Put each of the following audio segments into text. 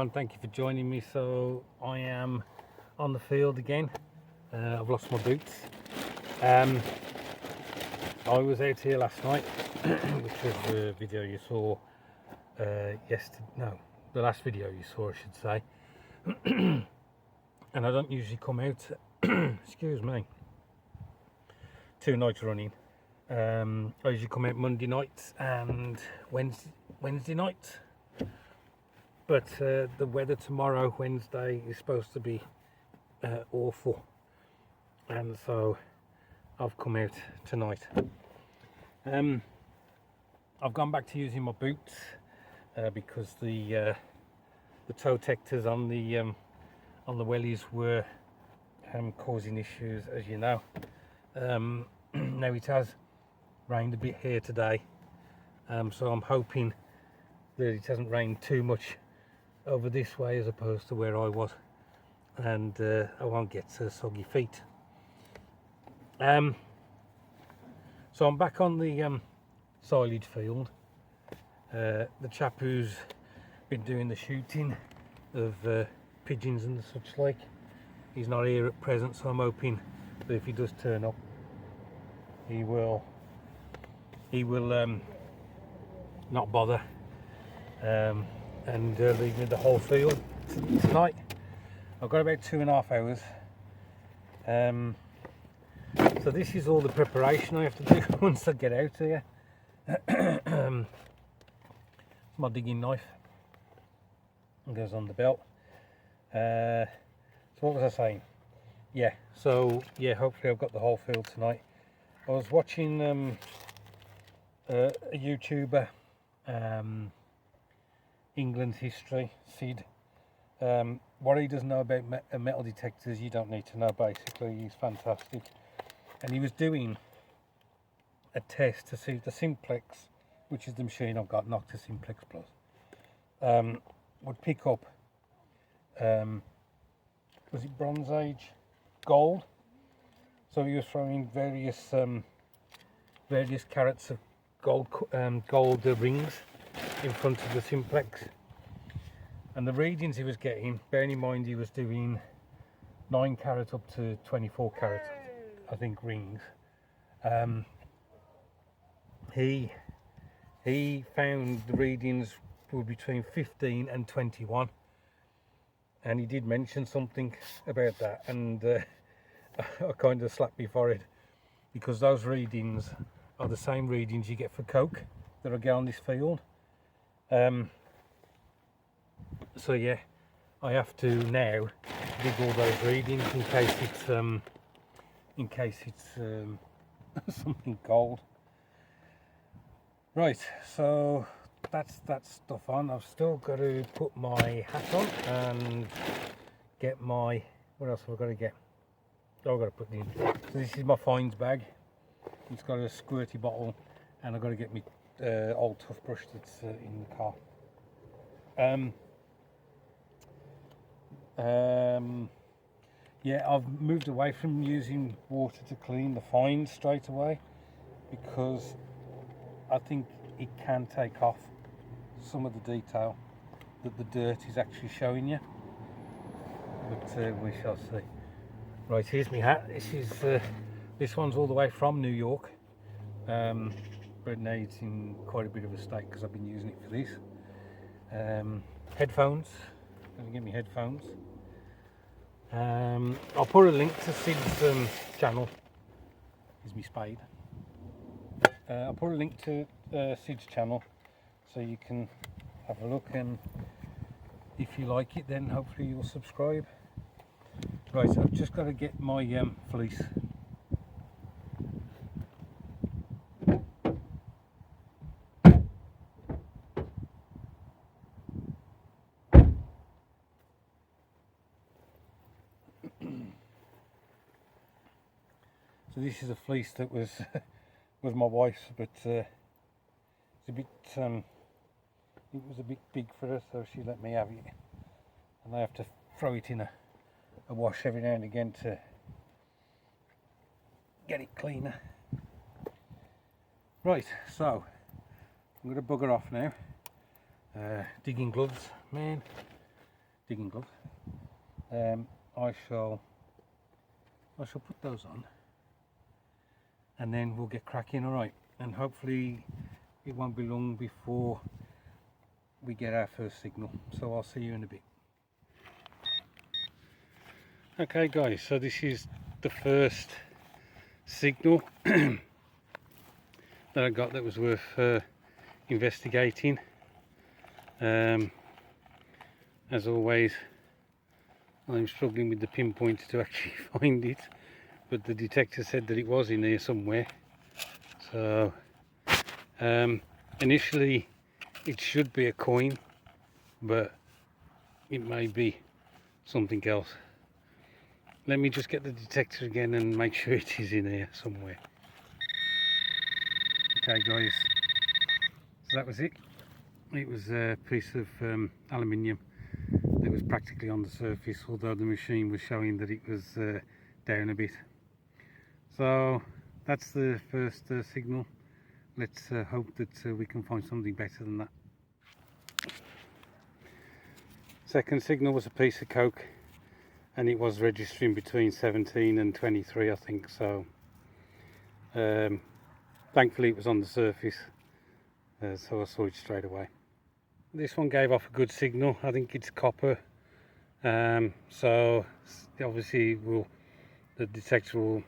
everyone, thank you for joining me. So I am on the field again. I've lost my boots. I was out here last night, which was the video you saw yesterday. No, the last video you saw, I should say. And I don't usually come out, excuse me, 2 nights running. I usually come out Monday nights and Wednesday nights. But the weather tomorrow, Wednesday, is supposed to be awful, and so I've come out tonight. I've gone back to using my boots because the toe protectors on the wellies were causing issues, as you know. Now it has rained a bit here today, so I'm hoping that it hasn't rained too much over this way as opposed to where I was, and I won't get soggy feet. So I'm back on the silage field. The chap who's been doing the shooting of pigeons and such like, he's not here at present, so I'm hoping that if he does turn up, he will not bother and leave me the whole field tonight. I've got about 2.5 hours. So this is all the preparation I have to do once I get out here. My digging knife, it goes on the belt. So what was I saying? Hopefully I've got the whole field tonight. I was watching a YouTuber, England history, Sid. What he doesn't know about metal detectors, you don't need to know. Basically, he's fantastic, and he was doing a test to see if the Simplex, which is the machine I've got, Nokta Simplex Plus, would pick up, was it Bronze Age gold? So he was throwing various carats of gold rings in front of the Simplex, and the readings he was getting, bearing in mind he was doing 9 carat up to 24 carat, I think, rings. He found the readings were between 15 and 21, and he did mention something about that, and I kind of slapped my forehead, because those readings are the same readings you get for coke that I get on this field. So yeah, I have to now dig all those readings in case it's something gold. Right, so that's that stuff on. I've still got to put my hat on and get my, what else have I got to get? I've got to put in. So this is my fines bag. It's got a squirty bottle, and I've got to get my old toothbrush that's in the car. Yeah, I've moved away from using water to clean the fines straight away, because I think it can take off some of the detail that the dirt is actually showing you, but we shall see. Right, here's my hat. This one's all the way from New York, but now it's in quite a bit of a state because I've been using it for this. Headphones, going to get me headphones. I'll put a link to Sid's channel. Here's my spade. I'll put a link to Sid's channel so you can have a look, and if you like it, then hopefully you'll subscribe. Right, so I've just got to get my fleece. So this is a fleece that was was my wife's, but it's a bit it was a bit big for her, so she let me have it, and I have to throw it in a wash every now and again to get it cleaner. Right, so I'm going to bugger off now. Digging gloves, man, digging gloves. I shall put those on, and then we'll get cracking. All right, and hopefully it won't be long before we get our first signal, so I'll see you in a bit. Okay guys, so this is the first signal that I got that was worth investigating. As always, I'm struggling with the pinpoint to actually find it, but the detector said that it was in there somewhere. So initially it should be a coin, but it may be something else. Let me just get the detector again and make sure it is in here somewhere. Okay guys, so that was it. It was a piece of aluminium that was practically on the surface, although the machine was showing that it was down a bit. So that's the first signal. Let's hope that we can find something better than that. Second signal was a piece of coke, and it was registering between 17 and 23, I think. So thankfully it was on the surface, so I saw it straight away. This one gave off a good signal. I think it's copper, so obviously the detector will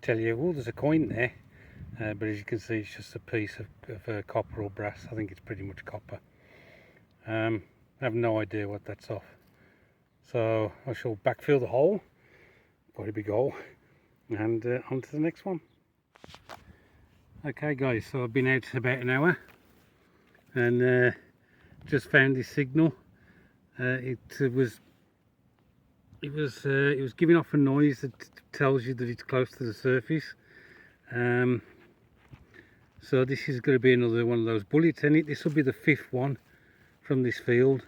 tell you, oh, there's a coin there, but as you can see, it's just a piece of copper or brass. I think it's pretty much copper. I have no idea what that's off, so I shall backfill the hole, quite a big hole, and on to the next one. Okay guys, so I've been out about an hour and just found this signal. It was giving off a noise that tells you that it's close to the surface. So this is going to be another one of those bullets, and this will be the 5th one from this field.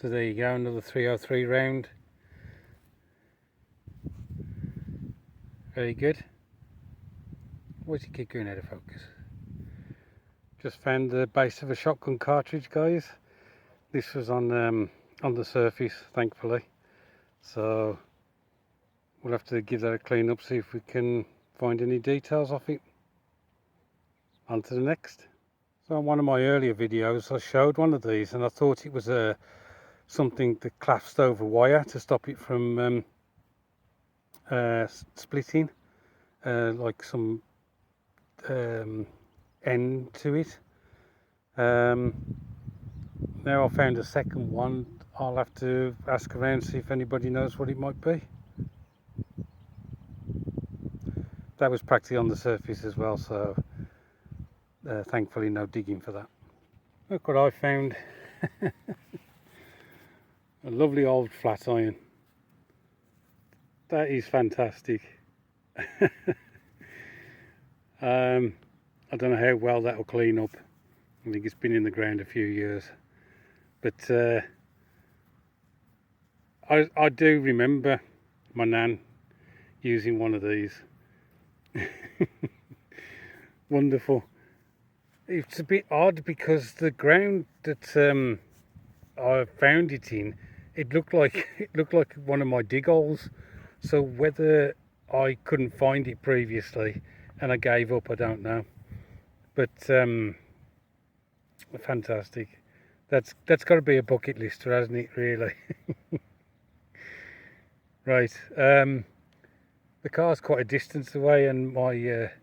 So there you go, another 303 round. Very good. Why does it keep going out of focus? Just found the base of a shotgun cartridge, guys. This was on the surface, thankfully. So we'll have to give that a clean up, see if we can find any details off it. On to the next. So in one of my earlier videos I showed one of these, and I thought it was something that clasped over wire to stop it from splitting, like some end to it. Now I found a second one. I'll have to ask around, see if anybody knows what it might be. That was practically on the surface as well, so thankfully no digging for that. Look what I found. A lovely old flat iron. That is fantastic. I don't know how well that will clean up. I think it's been in the ground a few years, but I do remember my nan using one of these. Wonderful. It's a bit odd because the ground that I found it in, it looked like one of my dig holes. So whether I couldn't find it previously and I gave up, I don't know. But fantastic. That's got to be a bucket lister, hasn't it? Really. Right. The car's quite a distance away, and my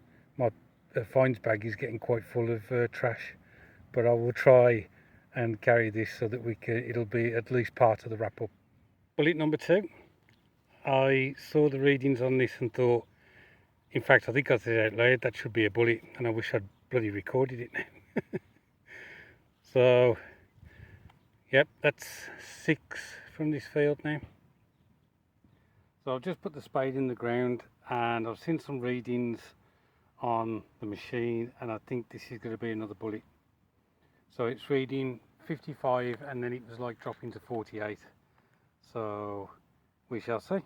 finds bag is getting quite full of trash. But I will try and carry this so that it'll be at least part of the wrap up. Bullet number 2. I saw the readings on this and thought, in fact I think I said it out loud, that should be a bullet, and I wish I'd bloody recorded it now. So yep, that's 6 from this field now. So I've just put the spade in the ground and I've seen some readings on the machine, and I think this is going to be another bullet. So it's reading 55 and then it was like dropping to 48. So we shall see.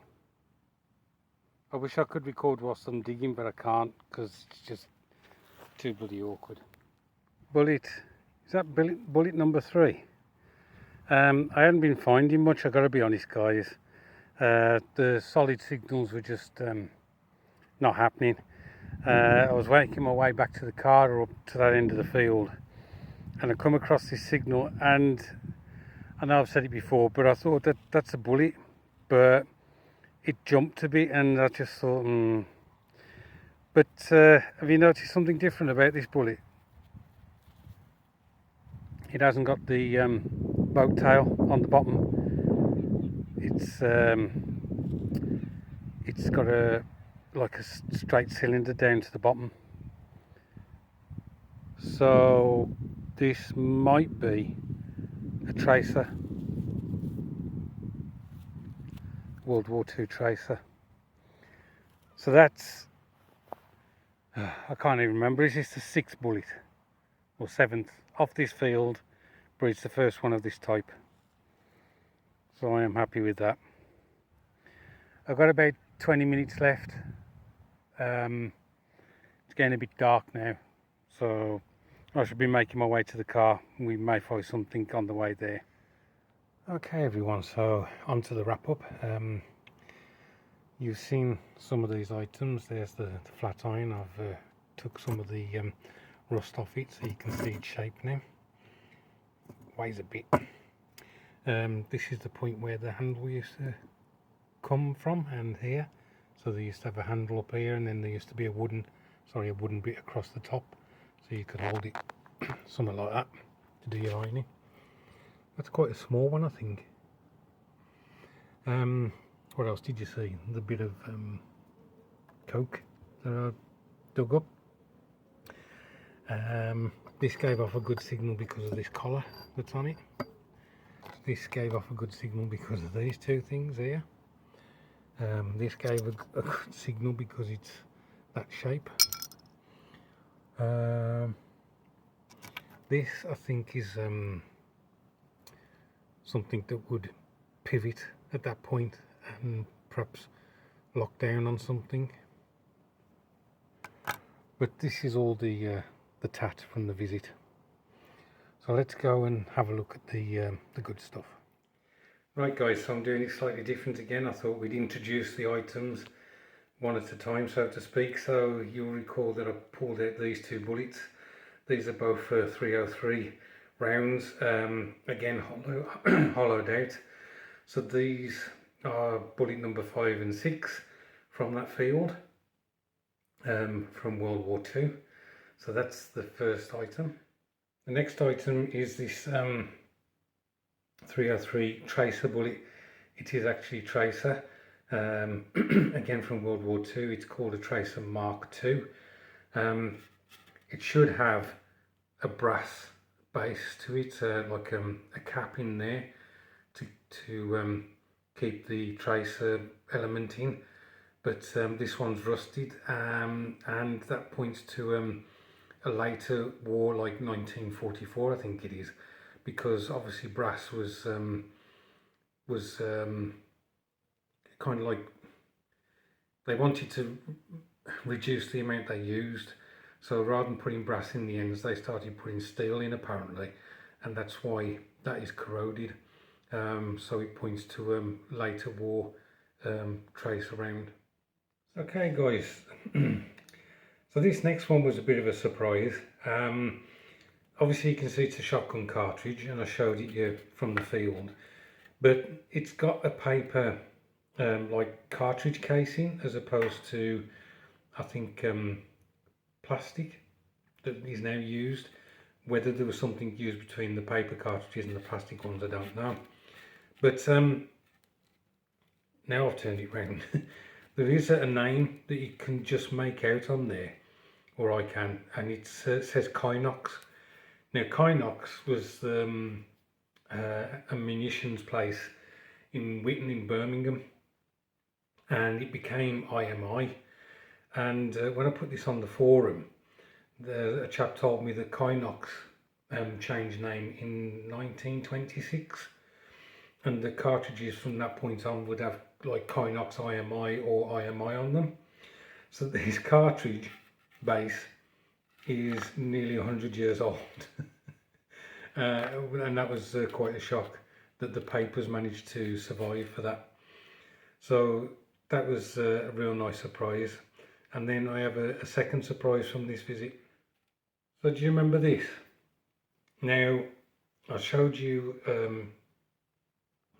I wish I could record whilst I'm digging, but I can't because it's just Too bloody awkward. Bullet, is that bullet number 3? I hadn't been finding much, I gotta be honest guys. The solid signals were just not happening. I was making my way back to the car or up to that end of the field, and I come across this signal, and I know I've said it before, but I thought that's a bullet, but it jumped a bit, and I just thought, But have you noticed something different about this bullet? It hasn't got the boat tail on the bottom. It's got like a straight cylinder down to the bottom. So this might be a tracer, World War II tracer. So that's, I can't even remember, is this the 6th bullet or 7th off this field, but it's the first one of this type. So I am happy with that. I've got about 20 minutes left. It's getting a bit dark now, so I should be making my way to the car. We may find something on the way there. Okay everyone, so on to the wrap up. You've seen some of these items. There's the flat iron. I've took some of the rust off it so you can see its shape now. Weighs a bit. This is the point where the handle used to come from, and here. So they used to have a handle up here, and then there used to be a wooden bit across the top, so you could hold it something like that to do your ironing. That's quite a small one, I think. What else did you see? The bit of coke that I dug up. This gave off a good signal because of this collar that's on it. This gave off a good signal because of these two things here. This gave a good signal because it's that shape. This I think is something that would pivot at that point and perhaps lock down on something. But this is all the tat from the visit. So let's go and have a look at the good stuff. Right guys, so I'm doing it slightly different again. I thought we'd introduce the items one at a time, so to speak. So you'll recall that I pulled out these 2 bullets. These are both 303 rounds, again hollowed out. So these are bullet number 5 and 6 from that field, from World War II. So that's the first item. The next item is this 303 tracer bullet. It is actually tracer, again from World War II. It's called a Tracer Mark II. It should have a brass base to it, like a cap in there to keep the tracer element in, but this one's rusted, and that points to a later war, like 1944 I think it is, because obviously brass was kind of like, they wanted to reduce the amount they used, so rather than putting brass in the ends they started putting steel in apparently, and that's why that is corroded. So it points to later war trace around. Okay guys, so this next one was a bit of a surprise. Obviously you can see it's a shotgun cartridge, and I showed it you from the field, but it's got a paper like cartridge casing as opposed to, I think, plastic that is now used. Whether there was something used between the paper cartridges and the plastic ones, I don't know. But now I've turned it round. There is a name that you can just make out on there, or I can, and it says Kynox. Now Kynox was a munitions place in Whitton in Birmingham, and it became IMI. And when I put this on the forum, a chap told me that Kynox changed name in 1926, and the cartridges from that point on would have like Kynox IMI or IMI on them. So this cartridge base is nearly 100 years old. And that was quite a shock that the papers managed to survive for that. So that was a real nice surprise. And then I have a second surprise from this visit. So do you remember this? Now, I showed you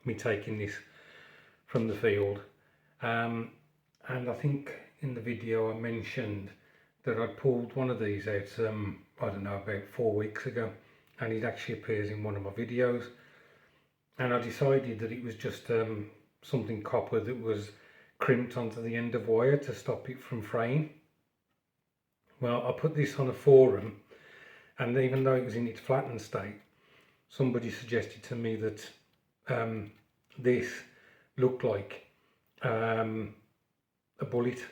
me taking this from the field, and I think in the video I mentioned that I pulled one of these out I don't know, about 4 weeks ago, and it actually appears in one of my videos, and I decided that it was just something copper that was crimped onto the end of wire to stop it from fraying. Well, I put this on a forum, and even though it was in its flattened state, somebody suggested to me that this looked like a bullet,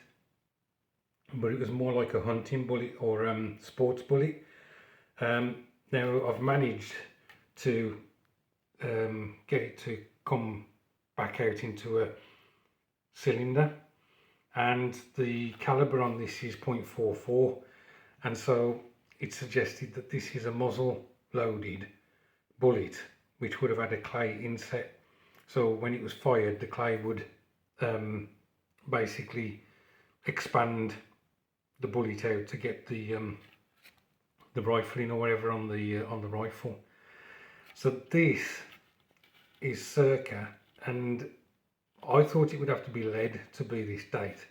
but it was more like a hunting bullet or sports bullet. Now I've managed to get it to come back out into a cylinder, and the caliber on this is 0.44, and so it suggested that this is a muzzle loaded bullet which would have had a clay inset, so when it was fired the clay would basically expand the bullet out to get the rifling or whatever on the rifle. So this is circa, and I thought it would have to be lead to be this date,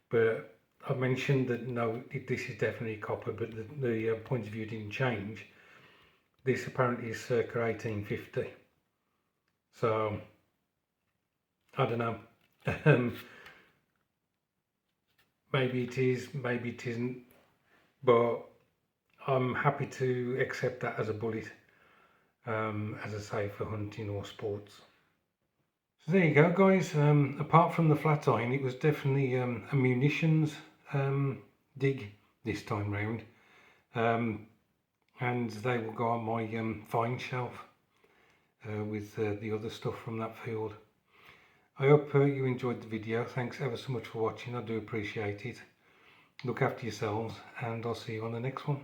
but I mentioned that no, this is definitely copper, but the point of view didn't change. This apparently is circa 1850, so I don't know. Maybe it is, maybe it isn't, but I'm happy to accept that as a bullet, as I say, for hunting or sports. So there you go, guys. Apart from the flat iron, it was definitely a munitions dig this time round, and they will go on my find shelf with the other stuff from that field. I hope you enjoyed the video. Thanks ever so much for watching. I do appreciate it. Look after yourselves, and I'll see you on the next one.